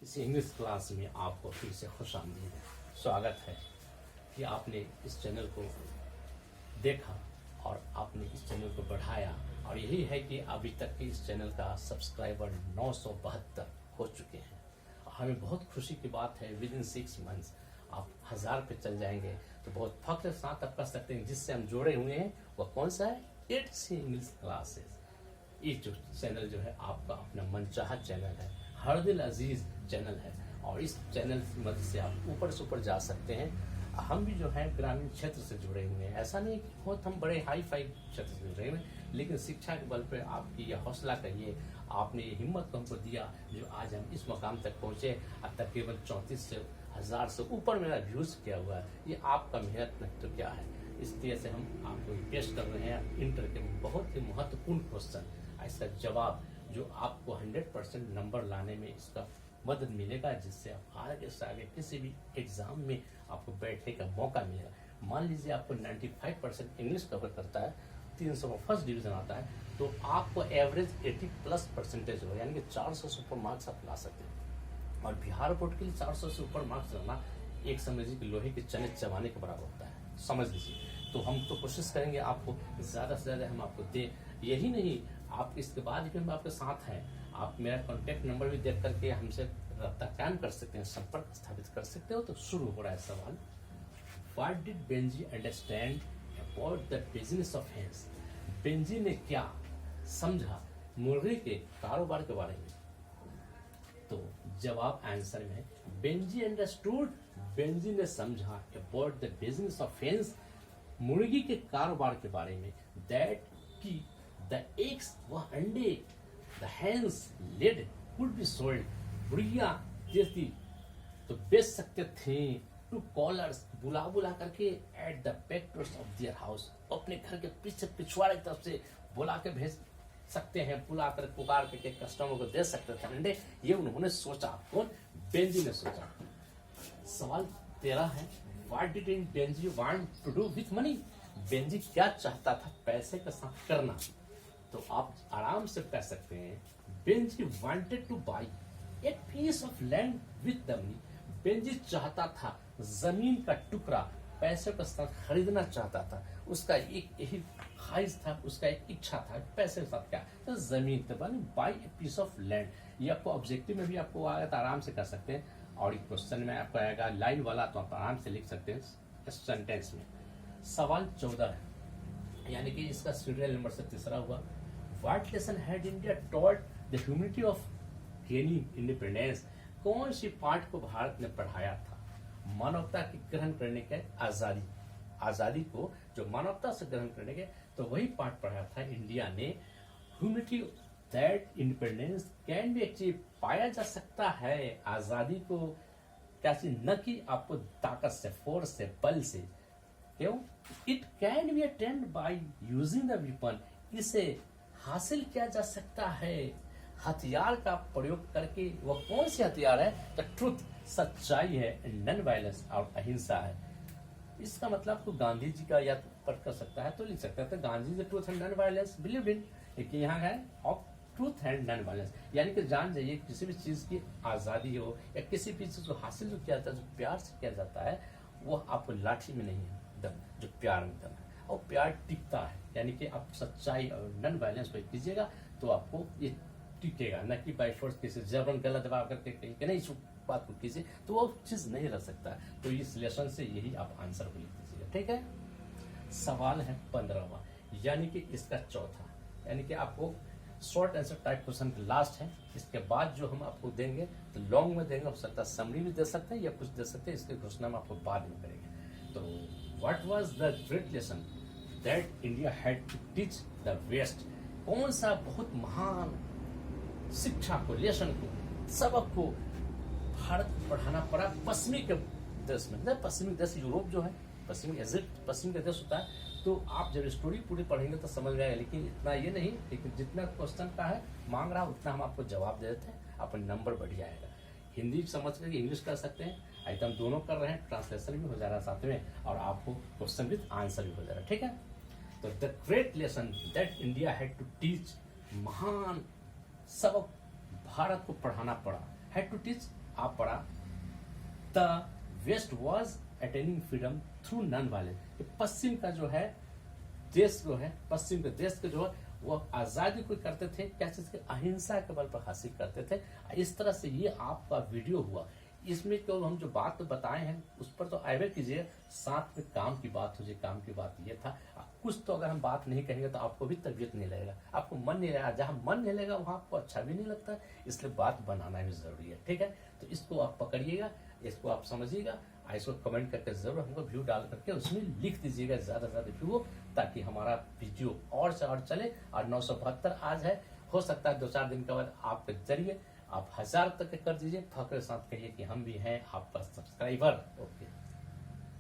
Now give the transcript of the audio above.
इस English class में आपको फिर से खुशामदीद है। स्वागत है कि आपने इस चैनल को देखा और आपने इस चैनल को बढ़ाया, और यही है कि अभी तक के इस चैनल का सब्सक्राइबर 972 हो चुके हैं। हमें बहुत खुशी की बात है, विद इन 6 मंथ्स आप 1000 पे चल जाएंगे तो बहुत फख्र के साथ आप कह सकते हैं। जिससे हम जुड़े हुए हैं वह कौन सा है? It's English classes. ये जो चैनल जो है आपका अपना मनचाहा चैनल है, हर दिल अजीज चैनल है, और इस चैनल की मदद से आप ऊपर से ऊपर जा सकते हैं। हम भी जो है ग्रामीण क्षेत्र से जुड़े हुए हैं, ऐसा नहीं कि बहुत हम बड़े हाई फाई क्षेत्र से जुड़े हुए हैं, लेकिन शिक्षा के बल पर आपकी यह हौसला कहिए, आपने ये हिम्मत को हमको दिया जो आज हम इस मुकाम तक पहुंचे। अब तकरीबन 34,000 से ऊपर मेरा व्यूज किया हुआ है। ये आपका मेहनत नहीं तो क्या है। इसलिए से हम आपको पेश कर रहे हैं इंटर के बहुत ही महत्वपूर्ण क्वेश्चन, इसका जवाब जो आपको 100% नंबर लाने में इसका मदद मिलेगा, जिससे आप आगे से आगे किसी भी एग्जाम में आपको बैठने का मौका मिलेगा। मान लीजिए आपको 95% इंग्लिश कवर करता है, 300 में फर्स्ट डिवीजन आता है, तो आपको एवरेज 80+ % होगा, यानी कि 400 से ऊपर मार्क्स आप ला सकते हैं। और बिहार बोर्ड के लिए 400 से ऊपर मार्क्स लाना एक समझिए कि लोहे के चने चबाने के बराबर होता है, समझ लीजिए। तो हम तो कोशिश करेंगे आपको ज़्यादा से ज़्यादा हम आपको दें। यही नहीं, आप इसके बाद भी हम आपके साथ हैं। आप मेरा कॉन्टैक्ट नंबर भी देख करके हमसे रब्ता कायम कर सकते हैं, संपर्क स्थापित कर सकते हो। तो शुरू हो रहा है सवाल, what did Benji understand about the business of hence? Benji ने क्या समझा मुर्गी के कारोबार के बारे में? तो जवाब आंसर में है, बेंजी अंडरस्टूड, बेंजी ने समझा about the business of hence, मुर्गी के कारोबार के बारे में, दैट की द एग्स वह अंडे, the hens laid could be sold, मुर्गियां देती तो बेच सकते थे, टू कॉलर्स बुला बुला करके, at the back doors of their house, अपने घर के पीछे पिछवाड़े तरफ से बुला के भेज सकते हैं, बुला कर पुकार करके कस्टमर को दे सकते थे अंडे। ये उन्होंने सोचा, कौन? बेंजी ने सोचा। सवाल 13 है, what did Benji want to do with money? Benji क्या चाहता था पैसे के साथ करना? तो आप आराम से कह सकते हैं, Benji wanted to buy a piece of land with the money. Benji चाहता था जमीन का टुकड़ा पैसे के साथ खरीदना चाहता था। उसका एक यही ख्वाहिश था, उसका एक इच्छा था, पैसे के साथ क्या? तो जमीन, तो buy a piece of land. ये आपको ऑब्जेक्टिव में भी आपको आएगा तो आराम से कर सकते हैं, और क्वेश्चन में आपको आएगा लाइन वाला तो आप आराम से लिख सकते हैं सेंटेंस में। सवाल 14 है, यानी कि इसका सीरियल नंबर से तीसरा हुआ, what lesson had India taught the humanity of gaining independence? कौन सी पाठ को भारत ने पढ़ाया था मानवता की ग्रहण करने के आजादी को, जो मानवता से ग्रहण करने के, तो वही पाठ पढ़ाया था इंडिया ने। Humanity that independence can be achieve, पाया जा सकता है आजादी को कैसे, न कि आपको ताकत से, फोर्स से, बल से। क्यों? It can be attend by using the weapon, इसे हासिल किया जा सकता है हथियार का प्रयोग करके। वह कौन सी हथियार है? द ट्रुथ, सच्चाई है, नॉन वायलेंस और अहिंसा है। इसका मतलब तो गांधी जी का या पढ़ कर सकता है तो लिख सकता है, तो Gandhi ji truth and non violence believe in, लेकिन यहाँ है of truth and non violence, यानी कि जान जाइए किसी भी चीज की आजादी हो या किसी भी चीज को हासिल जो किया जाता है, जो प्यार से किया जाता है, वो आपको लाठी में नहीं है दम, जो प्यार में दम है, और प्यार टिकता है। यानी कि आप सच्चाई और नॉन वायलेंस पर कीजिएगा तो आपको ये टिकेगा, न कि बाई फोर्स किसी जबरन गला दबाव करके कहीं कि नहीं इस बात को कीजिए, तो वो चीज नहीं रह सकता। तो इस लेसन से यही आप आंसर को लिख दीजिएगा, ठीक है। सवाल है 15वां, यानी कि इसका चौथा, यानी कि आपको short answer type question last है। इसके बाद जो हम आपको देंगे तो लॉन्ग में देंगे, हो सकता है समरी भी दे सकते हैं या कुछ दे सकते हैं, इसकी घोषणा हम आपको बाद में करेंगे। तो what was the great lesson that India had to teach the West? कौन सा बहुत महान शिक्षा को, लेसन को, सबक को भारत को पढ़ाना पड़ा पश्चिमी के देश में? पश्चिमी देश यूरोप जो है, पश्चिमी इजिप्ट पश्चिमी का देश होता है। तो आप जब स्टोरी पूरी पढ़ेंगे तो समझ में आएगा, लेकिन इतना ये नहीं, लेकिन जितना क्वेश्चन का है मांग रहा उतना हम आपको जवाब दे देते हैं, अपन नंबर बढ़ जाएगा। हिंदी समझ करके इंग्लिश कर सकते हैं, एकदम दोनों कर रहे हैं, ट्रांसलेशन भी हो जा रहा है साथ में, और आपको क्वेश्चन विद आंसर भी हो जा रहा है, ठीक है। तो the great lesson that India had to teach, महान सबक भारत को पढ़ाना पड़ा, हैड टू टीच आप पढ़ा the west was attaining freedom through non violence. पश्चिम का जो है देश जो है, पश्चिम के देश के जो है वो आजादी को करते थे क्या चीज के, अहिंसा के बल पर हासिल करते थे। इस तरह से ये आपका वीडियो हुआ। इसमें तो हम जो बात बताए हैं उस पर तो आगे कीजिए, साथ में काम की बात हो जाए। काम की बात ये था, कुछ तो अगर हम बात नहीं कहेंगे तो आपको भी तबीयत नहीं लगेगा, आपको मन नहीं लगेगा, जहां मन नहीं लगेगा वहां आपको अच्छा भी नहीं लगता, इसलिए बात बनाना भी जरूरी है। ठीक है, तो इसको आप पकड़िएगा, इसको आप समझिएगा, इसको कमेंट करके जरूर हमको व्यू डाल करके उसमें लिख दीजिएगा ज्यादा से ज्यादा व्यू, ताकि हमारा वीडियो और से और चले। और 972 आज है, हो सकता है 2-4 दिन के बाद आपके जरिए आप 1000 तक कर दीजिए। फख्र के साथ कहिए कि हम भी हैं आपका सब्सक्राइबर। ओके।